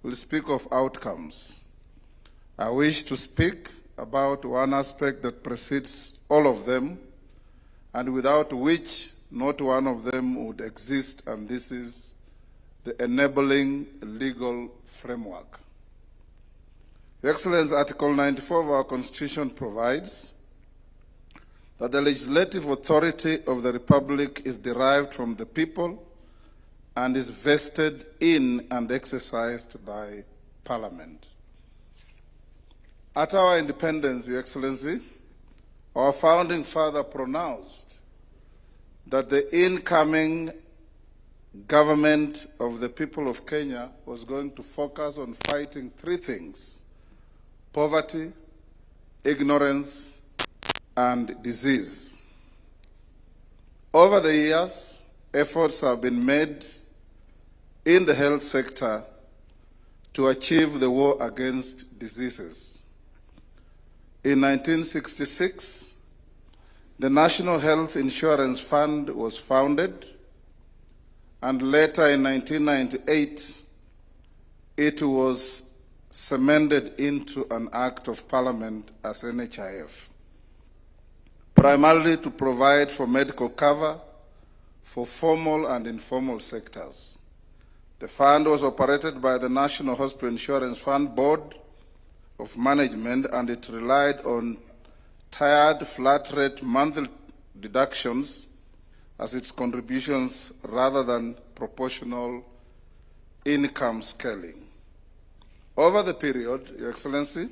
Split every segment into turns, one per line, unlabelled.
will speak of outcomes. I wish to speak about one aspect that precedes all of them, and without which not one of them would exist, and this is the enabling legal framework. Your Excellency, Article 94 of our Constitution provides that the legislative authority of the Republic is derived from the people and is vested in and exercised by Parliament. At our independence, Your Excellency, our founding father pronounced that the incoming government of the people of Kenya was going to focus on fighting three things: poverty, ignorance, and disease. Over the years, efforts have been made in the health sector to achieve the war against diseases. In 1966, the National Health Insurance Fund was founded, and later in 1998, it was cemented into an Act of Parliament as NHIF, primarily to provide for medical cover for formal and informal sectors. The fund was operated by the National Hospital Insurance Fund Board of Management, and it relied on tiered flat-rate monthly deductions as its contributions rather than proportional income scaling. Over the period, Your Excellency,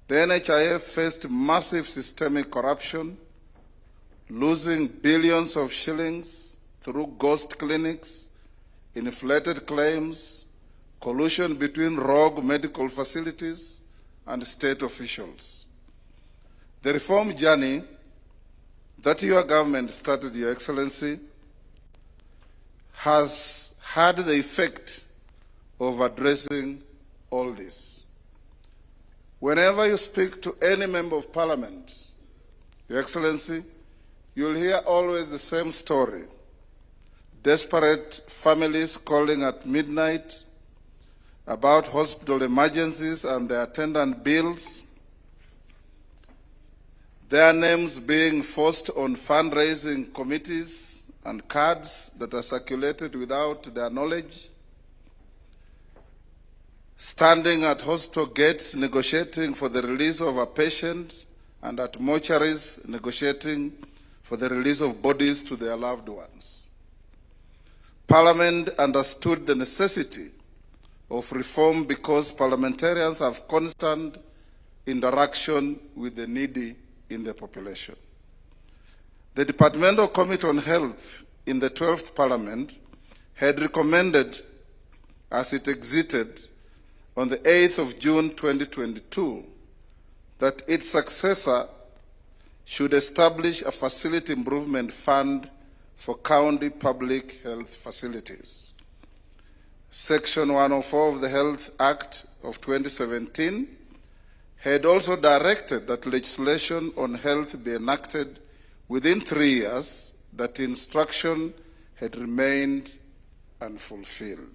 the NHIF faced massive systemic corruption, losing billions of shillings through ghost clinics, inflated claims, collusion between rogue medical facilities and state officials. The reform journey that your government started, Your Excellency, has had the effect of addressing all this. Whenever you speak to any member of Parliament, Your Excellency, you'll hear always the same story. Desperate families calling at midnight about hospital emergencies and their attendant bills, their names being forced on fundraising committees and cards that are circulated without their knowledge, standing at hospital gates negotiating for the release of a patient, and at mortuaries negotiating for the release of bodies to their loved ones. Parliament understood the necessity of reform because parliamentarians have constant interaction with the needy in the population. The Departmental Committee on Health in the 12th Parliament had recommended, as it exited on the 8th of June 2022, that its successor should establish a facility improvement fund for county public health facilities. Section 104 of the Health Act of 2017 had also directed that legislation on health be enacted within 3 years. That instruction had remained unfulfilled.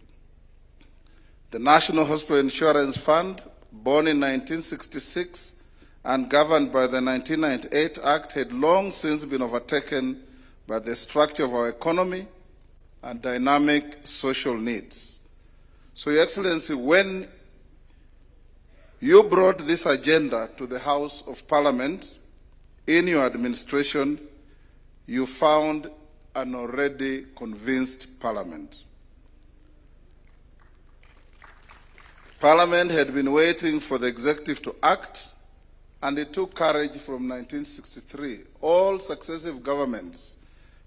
The National Hospital Insurance Fund, born in 1966 and governed by the 1998 Act, had long since been overtaken by the structure of our economy and dynamic social needs. So, Your Excellency, when you brought this agenda to the House of Parliament in your administration, you found an already convinced Parliament. Parliament had been waiting for the executive to act, and it took courage from 1963. All successive governments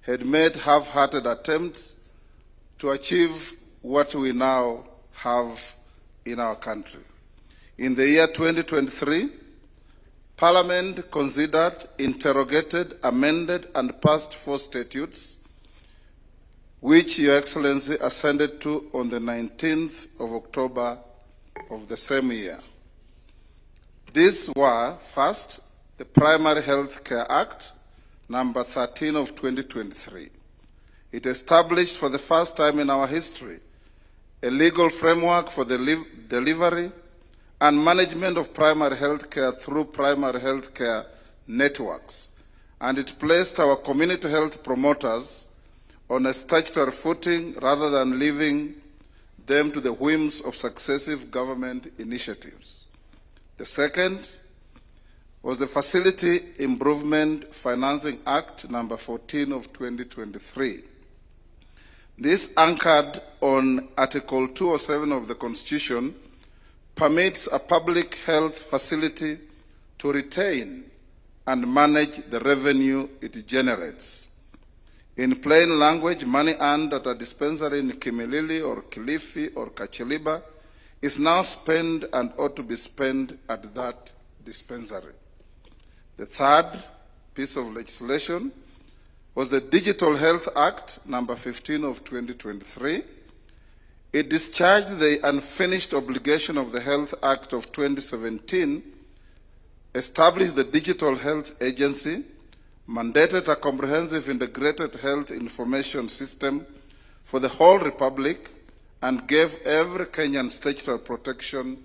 had made half-hearted attempts to achieve what we now have in our country. In the year 2023, Parliament considered, interrogated, amended, and passed 4 statutes, which Your Excellency assented to on the 19th of October of the same year. These were, first, the Primary Health Care Act, number 13 of 2023. It established for the first time in our history a legal framework for the delivery and management of primary health care through primary health care networks, and it placed our community health promoters on a statutory footing rather than leaving them to the whims of successive government initiatives. The second was the Facility Improvement Financing Act number 14 of 2023. This, anchored on Article 207 of the Constitution, permits a public health facility to retain and manage the revenue it generates. In plain language, money earned at a dispensary in Kimilili or Kilifi or Kachiliba is now spent and ought to be spent at that dispensary. The third piece of legislation was the Digital Health Act, number 15 of 2023. It discharged the unfinished obligation of the Health Act of 2017, established the Digital Health Agency, mandated a comprehensive integrated health information system for the whole Republic, and gave every Kenyan statutory protection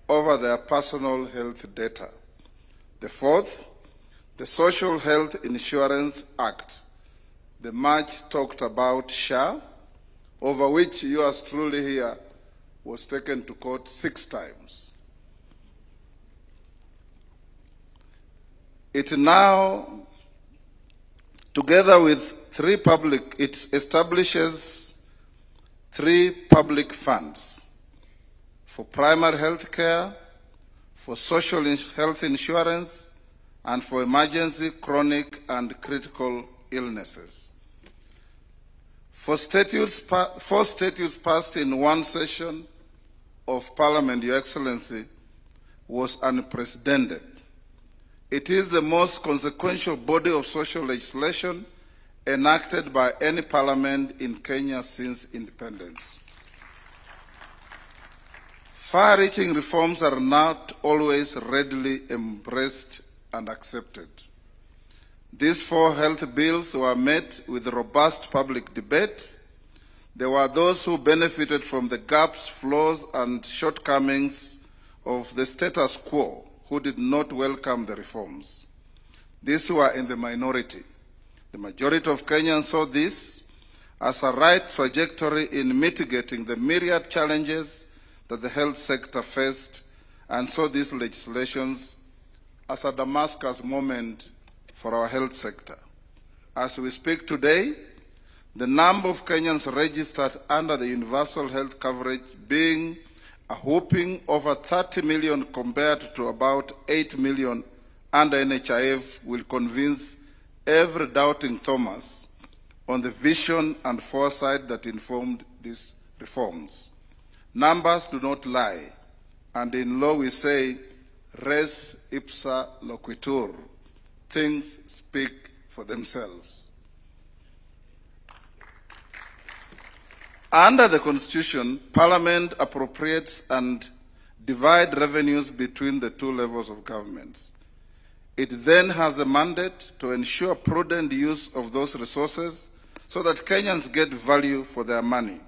over their personal health data. The fourth, the Social Health Insurance Act, the much talked about SHA, over which yours truly here was taken to court 6 times. It now, together with it establishes 3 public funds for primary health care, for social health insurance, and for emergency, chronic, and critical illnesses. 4 statutes passed in one session of Parliament, Your Excellency, was unprecedented. It is the most consequential body of social legislation enacted by any parliament in Kenya since independence. Far-reaching reforms are not always readily embraced and accepted. These 4 health bills were met with robust public debate. There were those who benefited from the gaps, flaws, and shortcomings of the status quo who did not welcome the reforms. These were in the minority. The majority of Kenyans saw this as a right trajectory in mitigating the myriad challenges that the health sector faced, and saw these legislations as a Damascus moment for our health sector. As we speak today, the number of Kenyans registered under the universal health coverage being a whopping over 30 million compared to about 8 million under NHIF will convince every doubting Thomas on the vision and foresight that informed these reforms. Numbers do not lie, and in law we say, res ipsa loquitur. Things speak for themselves. Under the Constitution, Parliament appropriates and divides revenues between the 2 levels of government. It then has the mandate to ensure prudent use of those resources so that Kenyans get value for their money.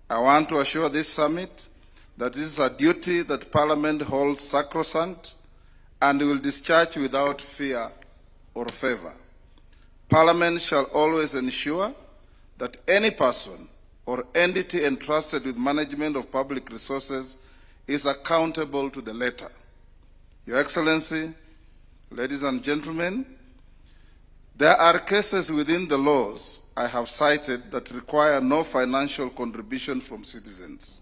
I want to assure this summit that this is a duty that Parliament holds sacrosanct and will discharge without fear or favor. Parliament shall always ensure that any person or entity entrusted with management of public resources is accountable to the letter. Your Excellency, ladies and gentlemen, there are cases within the laws I have cited that require no financial contribution from citizens.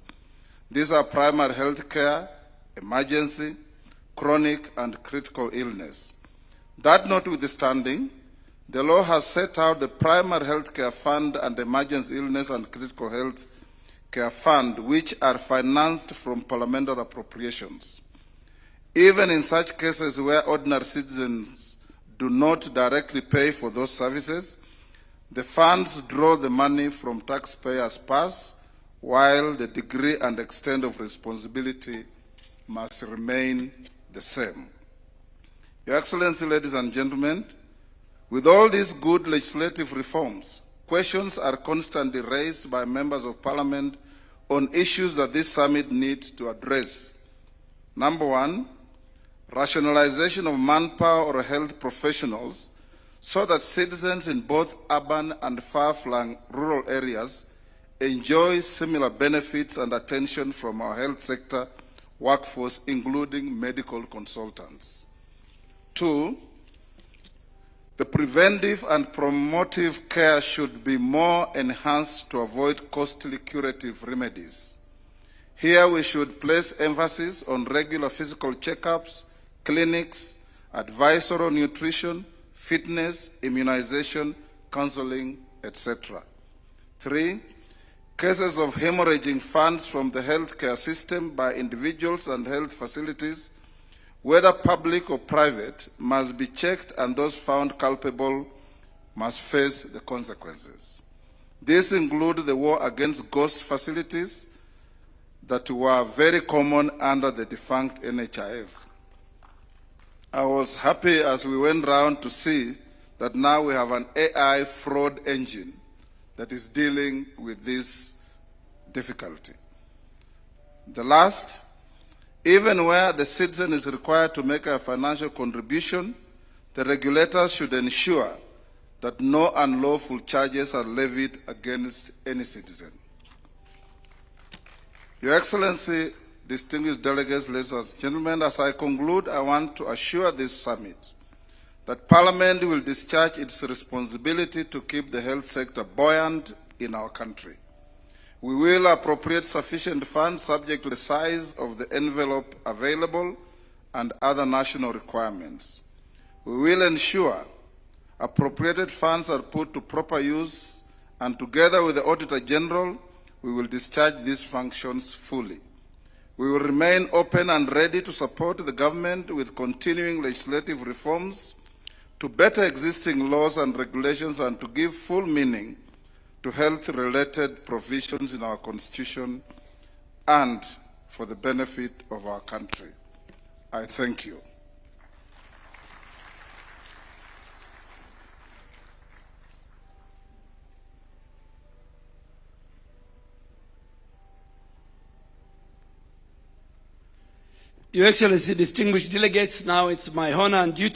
These are primary health care, emergency, chronic, and critical illness. That notwithstanding, the law has set out the primary health care fund and emergency illness and critical health care fund, which are financed from parliamentary appropriations. Even in such cases where ordinary citizens do not directly pay for those services, the funds draw the money from taxpayers' purse, while the degree and extent of responsibility must remain the same. Your Excellency, ladies and gentlemen, with all these good legislative reforms, questions are constantly raised by members of Parliament on issues that this summit needs to address. Number one, rationalization of manpower or health professionals so that citizens in both urban and far-flung rural areas enjoy similar benefits and attention from our health sector workforce, including medical consultants. Two, the preventive and promotive care should be more enhanced to avoid costly curative remedies. Here we should place emphasis on regular physical checkups, clinics, advisory nutrition, fitness, immunization, counseling, etc. Three, cases of hemorrhaging funds from the healthcare system by individuals and health facilities, whether public or private, must be checked, and those found culpable must face the consequences. These include the war against ghost facilities that were very common under the defunct NHIF. I was happy as we went round to see that now we have an AI fraud engine that is dealing with this difficulty. The last, even where the citizen is required to make a financial contribution, the regulators should ensure that no unlawful charges are levied against any citizen. Your Excellency, distinguished delegates, ladies and gentlemen, as I conclude, I want to assure this summit that Parliament will discharge its responsibility to keep the health sector buoyant in our country. We will appropriate sufficient funds subject to the size of the envelope available and other national requirements. We will ensure appropriated funds are put to proper use, and together with the Auditor General, we will discharge these functions fully. We will remain open and ready to support the government with continuing legislative reforms to better existing laws and regulations and to give full meaning to health-related provisions in our Constitution and for the benefit of our country. I thank you.
Your Excellency, distinguished delegates, now it's my honor and duty